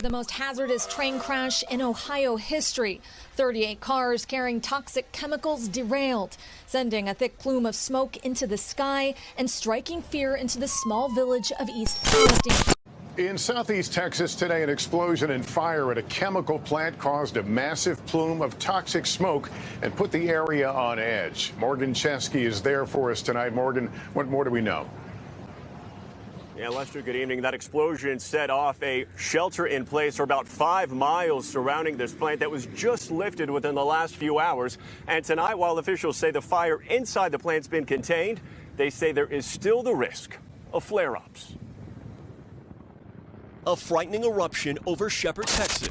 the most hazardous train crash in Ohio history. 38 cars carrying toxic chemicals derailed, sending a thick plume of smoke into the sky and striking fear into the small village of East Palestine. In southeast Texas today, an explosion and fire at a chemical plant caused a massive plume of toxic smoke and put the area on edge. Morgan Chesky is there for us tonight. Morgan, what more do we know? Yeah, Lester, good evening. That explosion set off a shelter in place for about 5 miles surrounding this plant that was just lifted within the last few hours. And tonight, while officials say the fire inside the plant's been contained, they say there is still the risk of flare-ups. A frightening eruption over Shepherd, Texas.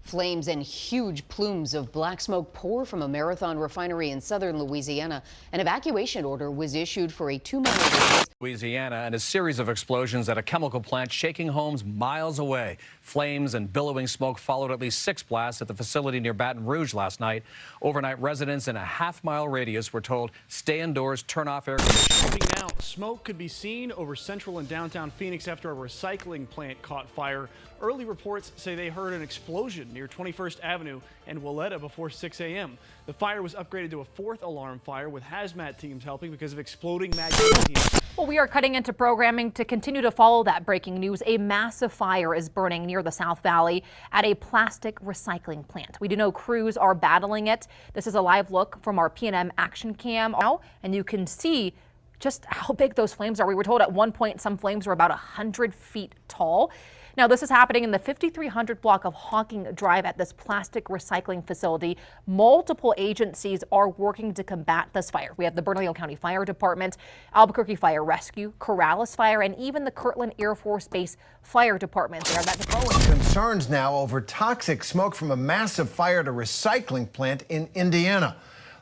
Flames and huge plumes of black smoke pour from a Marathon refinery in southern Louisiana. An evacuation order was issued for a 2-mile radius. Louisiana, and a series of explosions at a chemical plant shaking homes miles away. Flames and billowing smoke followed at least 6 blasts at the facility near Baton Rouge last night. Overnight, residents in a half-mile radius were told stay indoors, turn off air conditioning. Now, smoke could be seen over central and downtown Phoenix after a recycling plant caught fire. Early reports say they heard an explosion near 21st Avenue and Willetta before 6 a.m. The fire was upgraded to a 4th alarm fire with hazmat teams helping because of exploding magnesium. Well, we are cutting into programming to continue to follow that breaking news. A massive fire is burning near the South Valley at a plastic recycling plant. We do know crews are battling it. This is a live look from our P&M action cam now, and you can see just how big those flames are. We were told at one point some flames were about 100 feet tall. Now, this is happening in the 5300 block of Hawking Drive at this plastic recycling facility. Multiple agencies are working to combat this fire. We have the Bernalillo County Fire Department, Albuquerque Fire Rescue, Corrales Fire, and even the Kirtland Air Force Base Fire Department. They are back to Poland. Concerns now over toxic smoke from a massive fire at a recycling plant in Indiana.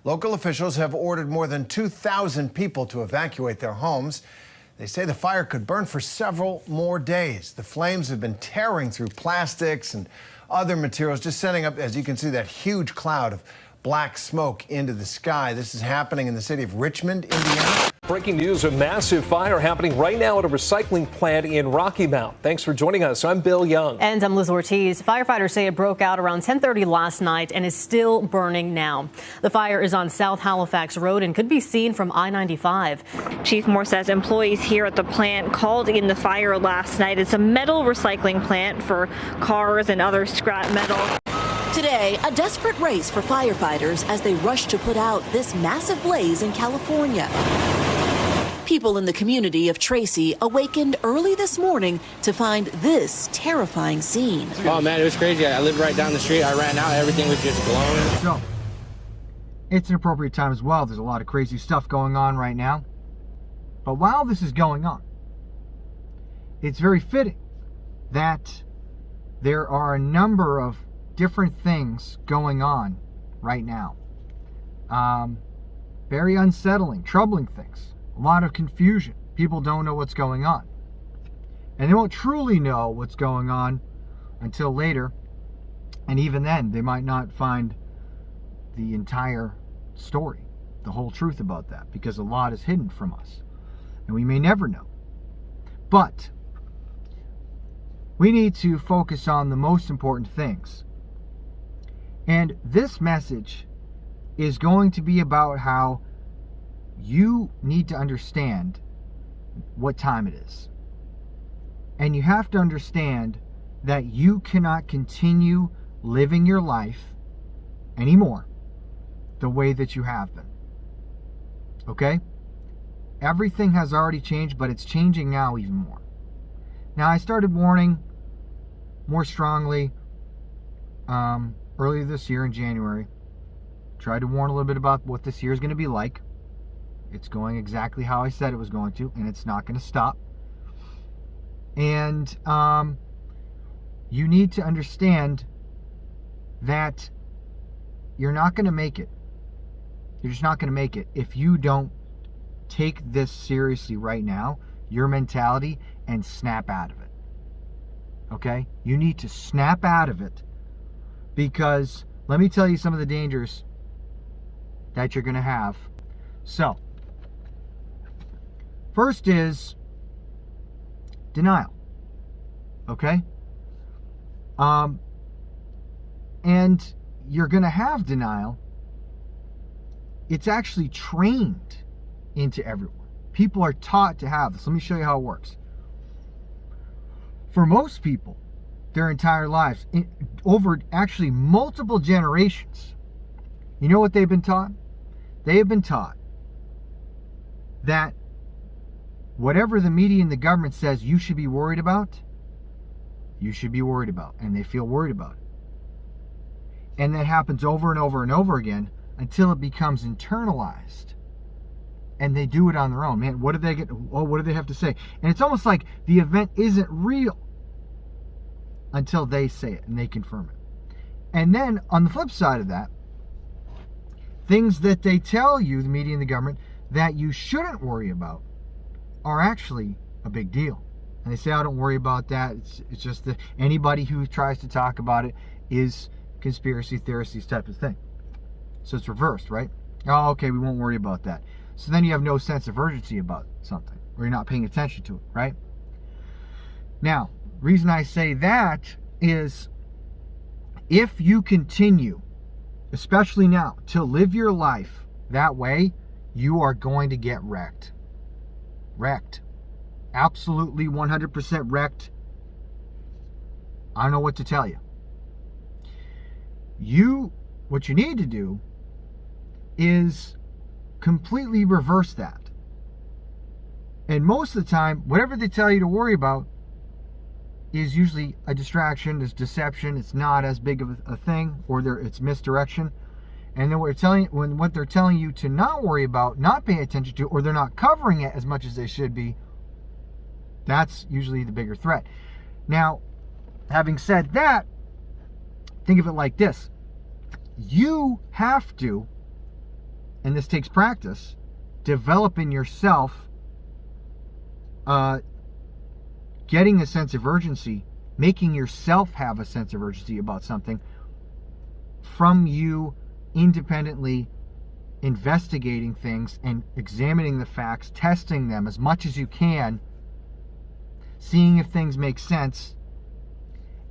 Local officials have ordered more than 2,000 people to evacuate their homes. They say the fire could burn for several more days. The flames have been tearing through plastics and other materials, just sending up, as you can see, that huge cloud of black smoke into the sky. This is happening in the city of Richmond, Indiana. Breaking news, a massive fire happening right now at a recycling plant in Rocky Mount. Thanks for joining us. I'm Bill Young. And I'm Liz Ortiz. Firefighters say it broke out around 10:30 last night and is still burning now. The fire is on South Halifax Road and could be seen from I-95. Chief Moore says employees here at the plant called in the fire last night. It's a metal recycling plant for cars and other scrap metal. Today, a desperate race for firefighters as they rush to put out this massive blaze in California. People in the community of Tracy awakened early this morning to find this terrifying scene. Oh man, it was crazy. I lived right down the street. I ran out. Everything was just glowing. So, it's an appropriate time as well. There's a lot of crazy stuff going on right now. But while this is going on, it's very fitting that there are a number of different things going on right now. Very unsettling, troubling things. A lot of confusion. People don't know what's going on. And they won't truly know what's going on until later. And even then, they might not find the entire story, the whole truth about that, because a lot is hidden from us. And we may never know. But we need to focus on the most important things. And this message is going to be about how you need to understand what time it is. And you have to understand that you cannot continue living your life anymore the way that you have been. Okay? Everything has already changed, but it's changing now even more. Now, I started warning more strongly earlier this year in January. Tried to warn a little bit about what this year is going to be like. It's going exactly how I said it was going to, and it's not going to stop. And you need to understand that you're not going to make it. You're just not going to make it if you don't take this seriously right now, your mentality, and snap out of it. Okay? You need to snap out of it, because let me tell you some of the dangers that you're going to have. So, first is denial. Okay? And you're going to have denial. It's actually trained into everyone. People are taught to have this. Let me show you how it works. For most people, their entire lives, over actually multiple generations, you know what they've been taught? They have been taught that whatever the media and the government says you should be worried about, you should be worried about. And they feel worried about it. And that happens over and over and over again until it becomes internalized. And they do it on their own. Man, what do they get? Oh, what do they have to say? And it's almost like the event isn't real until they say it and they confirm it. And then on the flip side of that, things that they tell you, the media and the government, that you shouldn't worry about are actually a big deal. And they say, oh, don't worry about that. It's just that anybody who tries to talk about it is conspiracy theorists, these types of thing. So it's reversed, right? Oh, okay, we won't worry about that. So then you have no sense of urgency about something, or you're not paying attention to it, right? Now, reason I say that is if you continue, especially now, to live your life that way, you are going to get wrecked. Wrecked. Absolutely 100% wrecked. I don't know what to tell you. What you need to do is completely reverse that. And most of the time, whatever they tell you to worry about is usually a distraction, is deception, it's not as big of a thing, or it's misdirection. And then what they're telling you to not worry about, not pay attention to, or they're not covering it as much as they should be, that's usually the bigger threat. Now, having said that, think of it like this. You have to, and this takes practice, develop in yourself getting a sense of urgency, making yourself have a sense of urgency about something from you independently investigating things and examining the facts, testing them as much as you can, seeing if things make sense,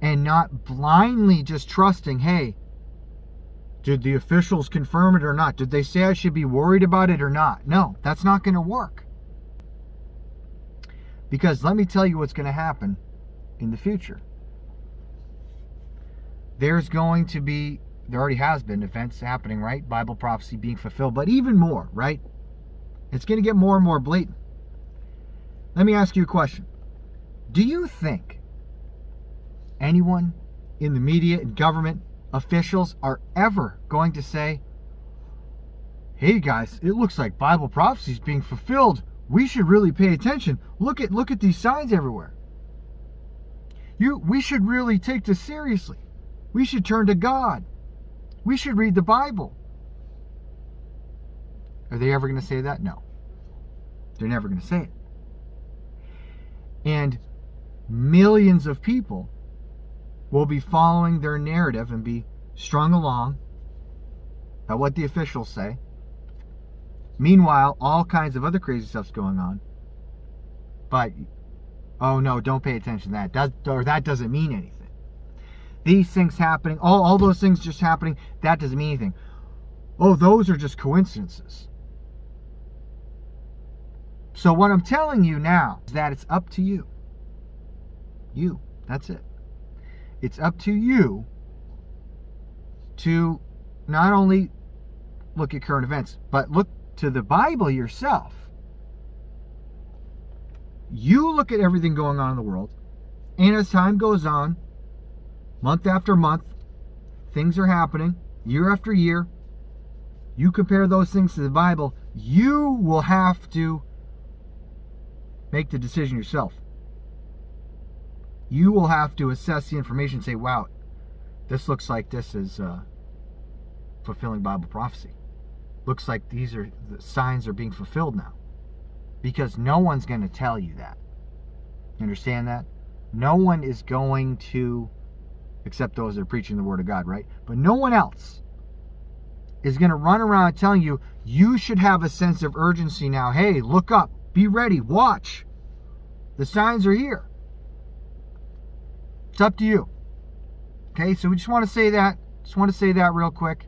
and not blindly just trusting, hey, did the officials confirm it or not? Did they say I should be worried about it or not? No, that's not going to work. Because let me tell you what's going to happen in the future. There's going to be, there already has been events happening, right? Bible prophecy being fulfilled, but even more, right? It's going to get more and more blatant. Let me ask you a question. Do you think anyone in the media and government officials are ever going to say, hey guys, it looks like Bible prophecy is being fulfilled. We should really pay attention. Look at these signs everywhere. We should really take this seriously. We should turn to God. We should read the Bible. Are they ever going to say that? No. They're never going to say it. And millions of people will be following their narrative and be strung along by what the officials say. Meanwhile, all kinds of other crazy stuff's going on. But, oh no, don't pay attention to that. That doesn't mean anything. These things happening, all those things just happening, that doesn't mean anything. Oh, those are just coincidences. So what I'm telling you now is that it's up to you. You, that's it. It's up to you to not only look at current events, but look to the Bible yourself. You look at everything going on in the world, and as time goes on, month after month, things are happening, year after year, you compare those things to the Bible, you will have to make the decision yourself. You will have to assess the information and say, wow, this looks like this is fulfilling Bible prophecy. Looks like the signs are being fulfilled now. Because no one's going to tell you that. You understand that? No one is going to, except those that are preaching the Word of God, right? But no one else is going to run around telling you, you should have a sense of urgency now. Hey, look up, be ready, watch. The signs are here. It's up to you. Okay, so we just want to say that. Just want to say that real quick.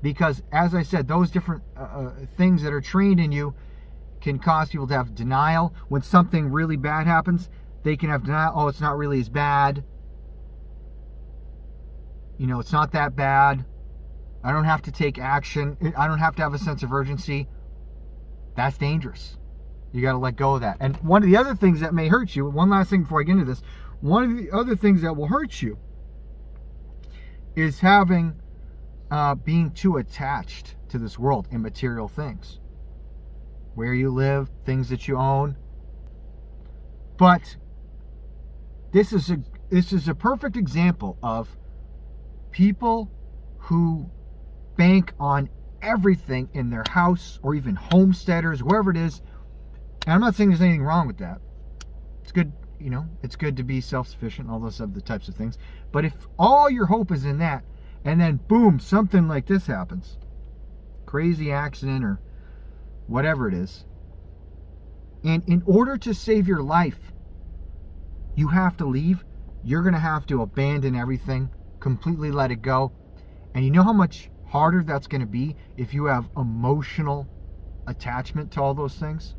Because, as I said, those different things that are trained in you can cause people to have denial. When something really bad happens, they can have denial. Oh, it's not really as bad. You know, it's not that bad. I don't have to take action. I don't have to have a sense of urgency. That's dangerous. You got to let go of that. And one of the other things that may hurt you, one last thing before I get into this, one of the other things that will hurt you is having, being too attached to this world and material things. Where you live, things that you own. But this is a perfect example of people who bank on everything in their house, or even homesteaders, wherever it is. And I'm not saying there's anything wrong with that. It's good, you know, it's good to be self-sufficient, all those other types of things. But if all your hope is in that, and then boom, something like this happens, crazy accident or whatever it is, and in order to save your life, you have to leave. You're going to have to abandon everything, completely let it go. And you know how much harder that's going to be if you have emotional attachment to all those things?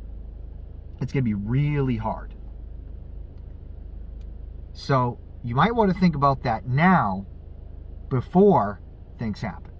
It's going to be really hard. So you might want to think about that now before things happen.